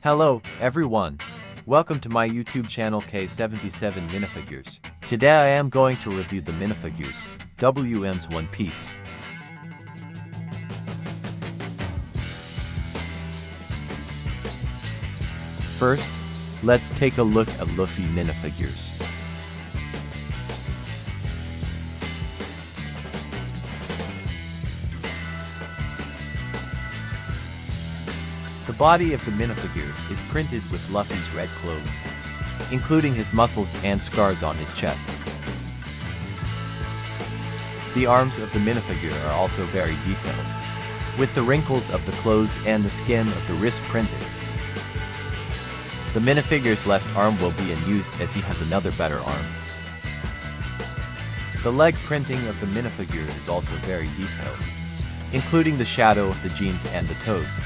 Hello, everyone. Welcome to my YouTube channel K77 Minifigures. Today I am going to review the minifigures, WM's One Piece. First, let's take a look at Luffy minifigures. The body of the minifigure is printed with Luffy's red clothes, including his muscles and scars on his chest. The arms of the minifigure are also very detailed, with the wrinkles of the clothes and the skin of the wrist printed. The minifigure's left arm will be unused as he has another better arm. The leg printing of the minifigure is also very detailed, including the shadow of the jeans and the toes.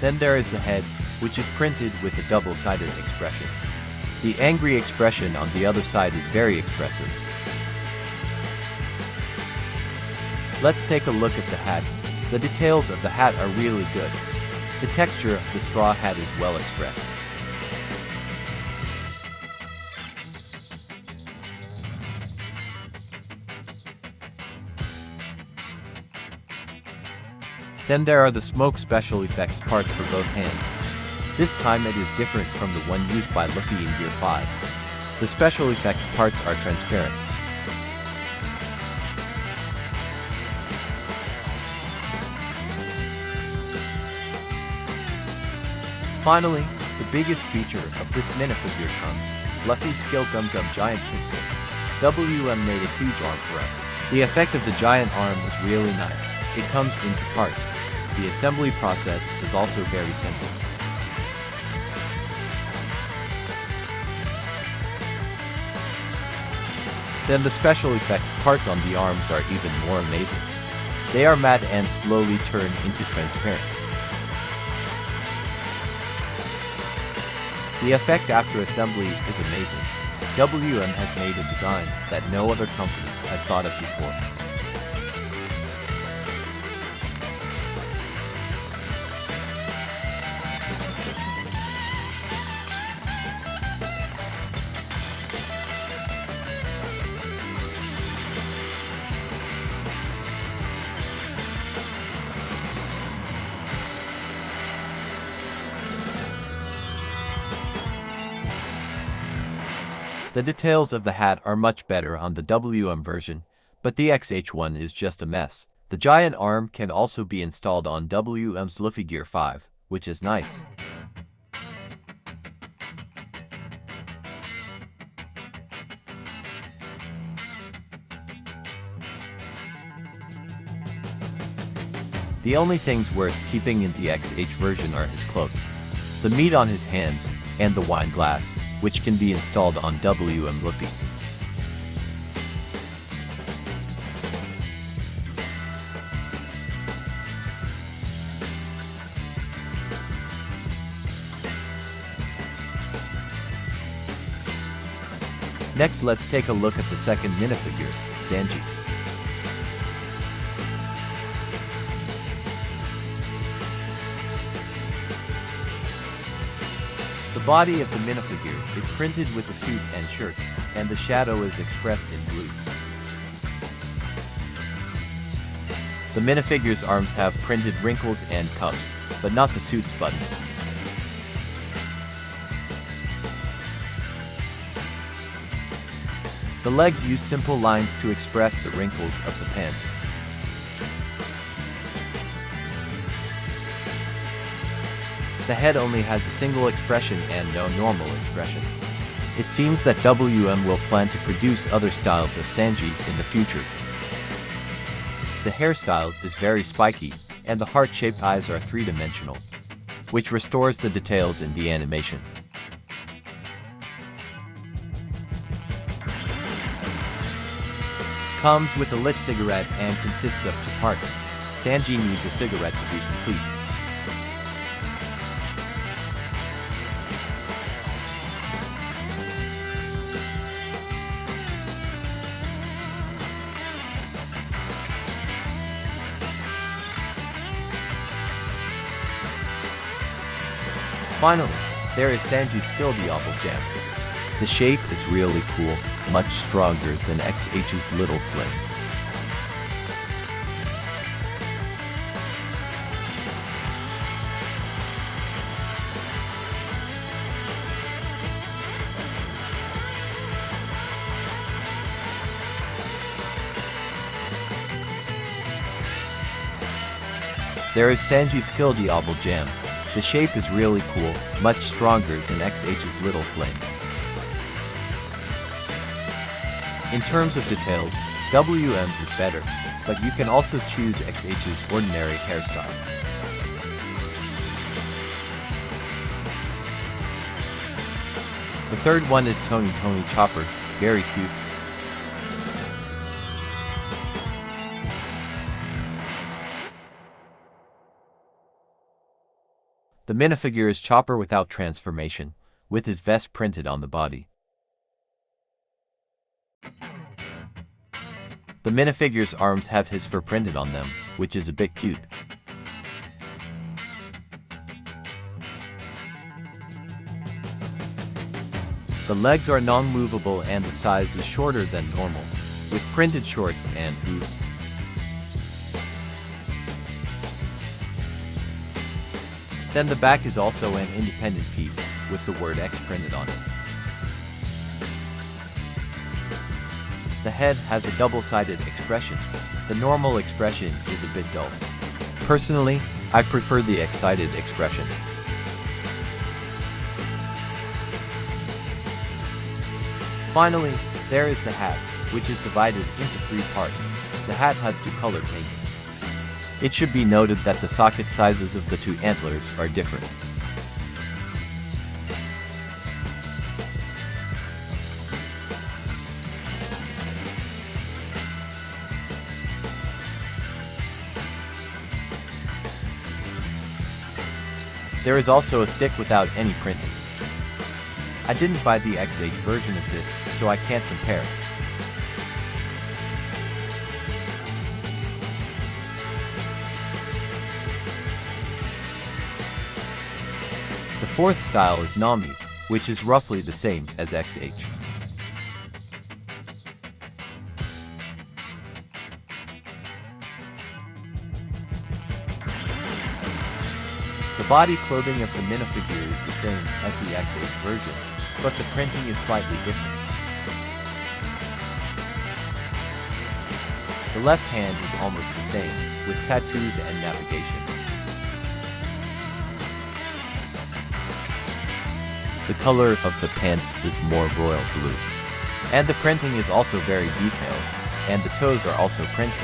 Then there is the head, which is printed with a double-sided expression. The angry expression on the other side is very expressive. Let's take a look at the hat. The details of the hat are really good. The texture of the straw hat is well expressed. Then there are the smoke special effects parts for both hands. This time it is different from the one used by Luffy in Gear 5. The special effects parts are transparent. Finally, the biggest feature of this minifigure comes, Luffy's skill Gum Gum Giant Pistol. WM made a huge arm for us. The effect of the giant arm is really nice. It comes into parts. The assembly process is also very simple. Then the special effects parts on the arms are even more amazing. They are matte and slowly turn into transparent. The effect after assembly is amazing. WM has made a design that no other company has thought of before. The details of the hat are much better on the WM version, but the XH one is just a mess. The giant arm can also be installed on WM's Luffy Gear 5, which is nice. The only things worth keeping in the XH version are his cloak, the meat on his hands, and the wine glass, which can be installed on WM Luffy. Next, let's take a look at the second minifigure, Sanji. The body of the minifigure is printed with a suit and shirt, and the shadow is expressed in blue. The minifigure's arms have printed wrinkles and cuffs, but not the suit's buttons. The legs use simple lines to express the wrinkles of the pants. The head only has a single expression and no normal expression. It seems that WM will plan to produce other styles of Sanji in the future. The hairstyle is very spiky, and the heart-shaped eyes are three-dimensional, which restores the details in the animation. Comes with a lit cigarette and consists of two parts. Sanji needs a cigarette to be complete. Finally, there is Sanji's Skildiable Jam. The shape is really cool, much stronger than XH's Little Flame. There is Sanji's Skildiable Jam. The shape is really cool, much stronger than XH's Little Flame. In terms of details, WM's is better, but you can also choose XH's ordinary hairstyle. The third one is Tony Chopper, very cute. The minifigure is Chopper without transformation, with his vest printed on the body. The minifigure's arms have his fur printed on them, which is a bit cute. The legs are non-movable and the size is shorter than normal, with printed shorts and hooves. Then the back is also an independent piece, with the word X printed on it. The head has a double-sided expression. The normal expression is a bit dull. Personally, I prefer the excited expression. Finally, there is the hat, which is divided into 3 parts. The hat has 2 color painting. It should be noted that the socket sizes of the 2 antlers are different. There is also a stick without any printing. I didn't buy the XH version of this, so I can't compare. The fourth style is Nami, which is roughly the same as XH. The body clothing of the minifigure is the same as the XH version, but the printing is slightly different. The left hand is almost the same, with tattoos and navigation. The color of the pants is more royal blue. And the printing is also very detailed, and the toes are also printed.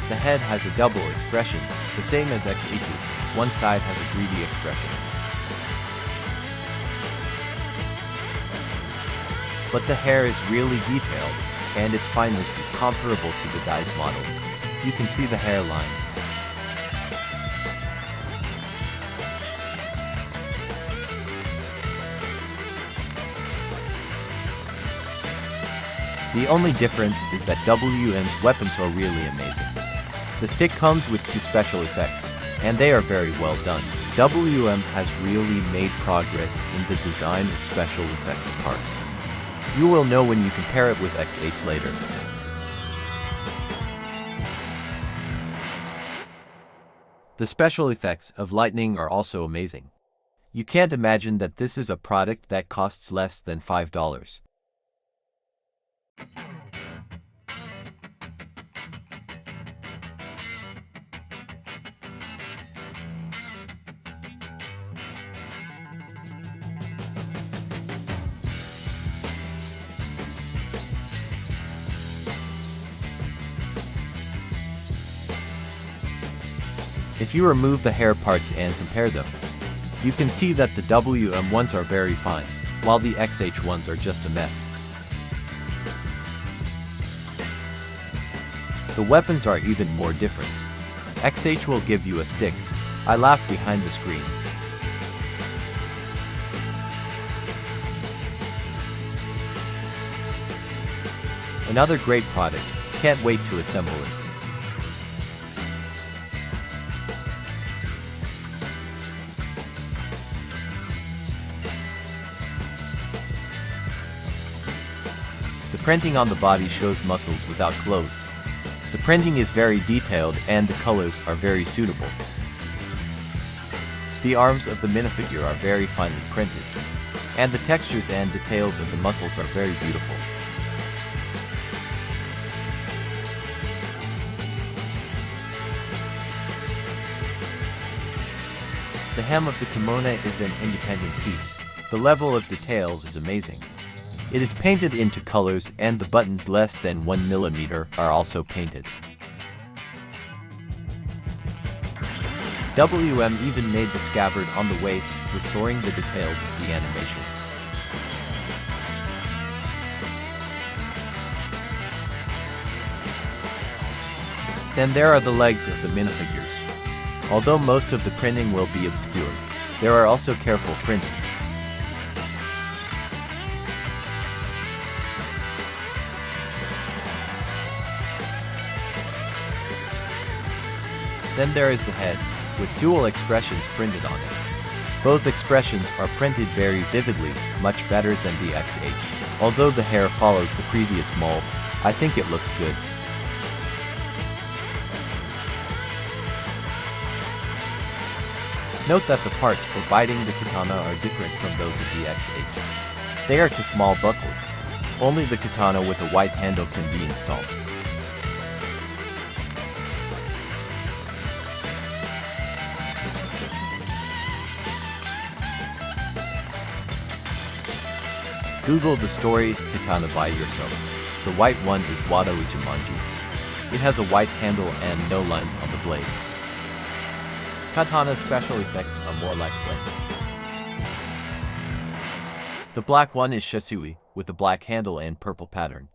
The head has a double expression, the same as XH's. One side has a greedy expression. But the hair is really detailed, and its fineness is comparable to the guy's models. You can see the hairlines. The only difference is that WM's weapons are really amazing. The stick comes with 2 special effects, and they are very well done. WM has really made progress in the design of special effects parts. You will know when you compare it with XH later. The special effects of lightning are also amazing. You can't imagine that this is a product that costs less than $5. If you remove the hair parts and compare them, you can see that the WM ones are very fine, while the XH ones are just a mess. The weapons are even more different. XH will give you a stick. I laughed behind the screen. Another great product, can't wait to assemble it. printing on the body shows muscles without clothes. The printing is very detailed and the colors are very suitable. The arms of the minifigure are very finely printed, and the textures and details of the muscles are very beautiful. The hem of the kimono is an independent piece. The level of detail is amazing. It is painted into colors and the buttons less than 1 millimeter are also painted. WM even made the scabbard on the waist, restoring the details of the animation. Then there are the legs of the minifigures. Although most of the printing will be obscured, there are also careful printings. Then there is the head, with dual expressions printed on it. Both expressions are printed very vividly, much better than the XH. Although the hair follows the previous mold, I think it looks good. Note that the parts for biting the katana are different from those of the XH. They are to small buckles. Only the katana with a white handle can be installed. Google the story katana by yourself. The white one is Wado Ichimonji. It has a white handle and no lines on the blade. Katana's special effects are more like flames. The black one is Shisui, with a black handle and purple pattern.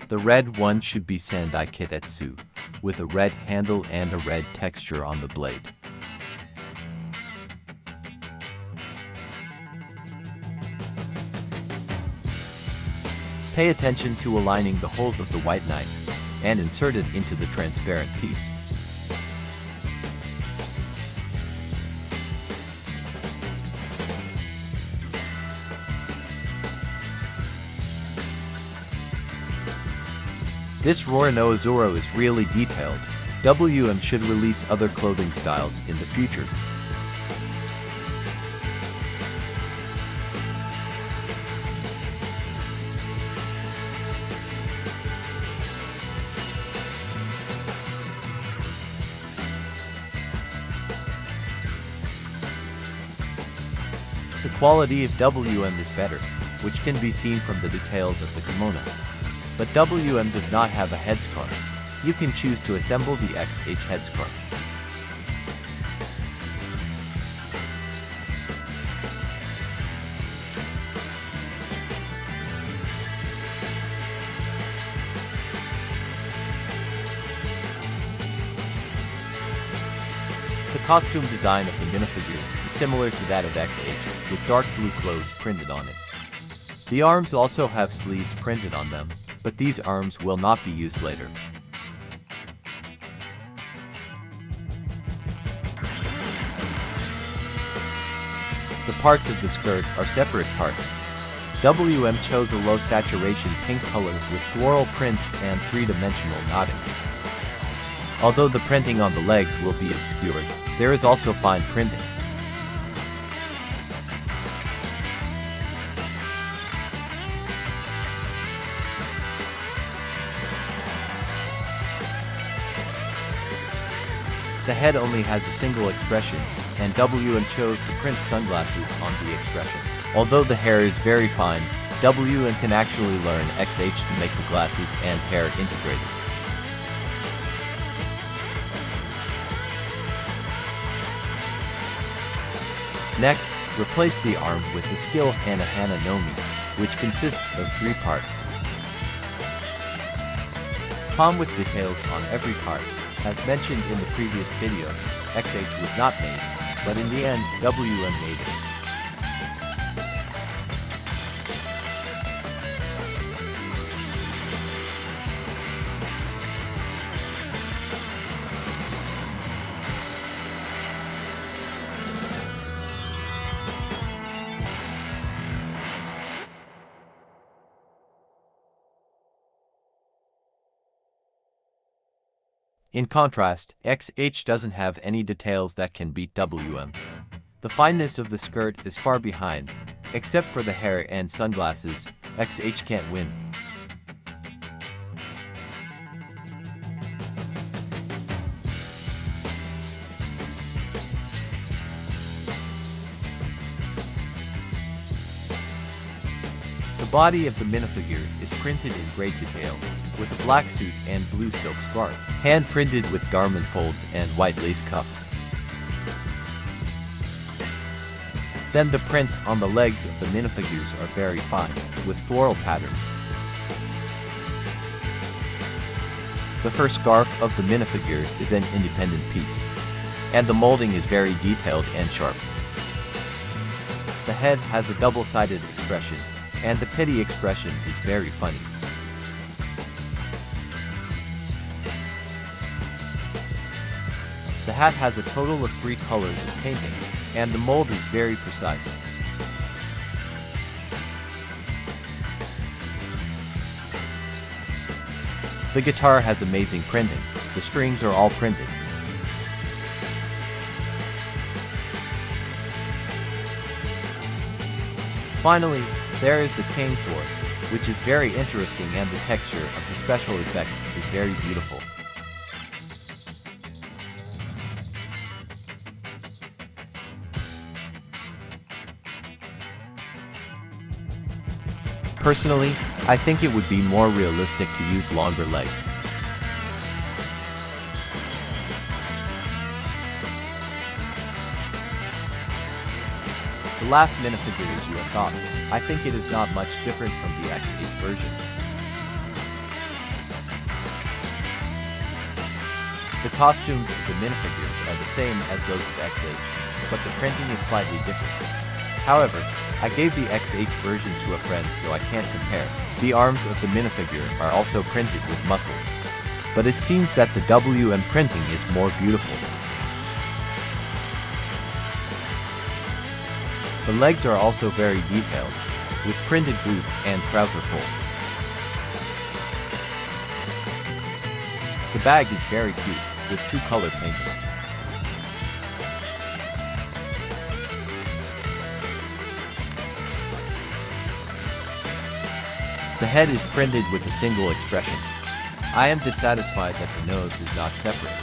The red one should be Sendai Kitetsu, with a red handle and a red texture on the blade. Pay attention to aligning the holes of the white knife and insert it into the transparent piece. This Roronoa Zoro is really detailed. WM should release other clothing styles in the future. The quality of WM is better, which can be seen from the details of the kimono. But WM does not have a headscarf. You can choose to assemble the XH headscarf. The costume design of the minifigure is similar to that of XH, with dark blue clothes printed on it. The arms also have sleeves printed on them, but these arms will not be used later. The parts of the skirt are separate parts. WM chose a low saturation pink color with floral prints and three-dimensional knotting. Although the printing on the legs will be obscured, there is also fine printing. The head only has a single expression, and WM chose to print sunglasses on the expression. Although the hair is very fine, WM can actually learn XH to make the glasses and hair integrated. Next, replace the arm with the skill Hana Hana Nomi, which consists of 3 parts. Palm with details on every part. As mentioned in the previous video, XH was not made, but in the end, WM made it. In contrast, XH doesn't have any details that can beat WM. The fineness of the skirt is far behind. Except for the hair and sunglasses, XH can't win. The body of the minifigure is printed in great detail, with a black suit and blue silk scarf, hand-printed with garment folds and white lace cuffs. Then the prints on the legs of the minifigures are very fine, with floral patterns. The first scarf of the minifigure is an independent piece, and the molding is very detailed and sharp. The head has a double-sided expression, and the pity expression is very funny. The hat has a total of 3 colors of painting, and the mold is very precise. The guitar has amazing printing. The strings are all printed. Finally, there is the cane sword, which is very interesting, and the texture of the special effects is very beautiful. Personally, I think it would be more realistic to use longer legs. The last minifigure is Usopp. I think it is not much different from the XH version. The costumes of the minifigures are the same as those of XH, but the printing is slightly different. However, I gave the XH version to a friend, so I can't compare. The arms of the minifigure are also printed with muscles, but it seems that the WM printing is more beautiful. The legs are also very detailed, with printed boots and trouser folds. The bag is very cute, with 2-color painting. The head is printed with a single expression. I am dissatisfied that the nose is not separate.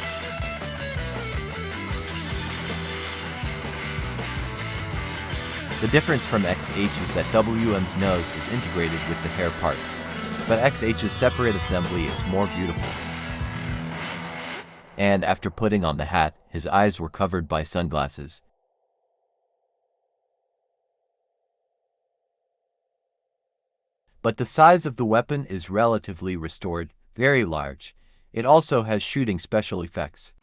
The difference from XH is that WM's nose is integrated with the hair part, but XH's separate assembly is more beautiful. And after putting on the hat, his eyes were covered by sunglasses. But the size of the weapon is relatively restored, very large. It also has shooting special effects.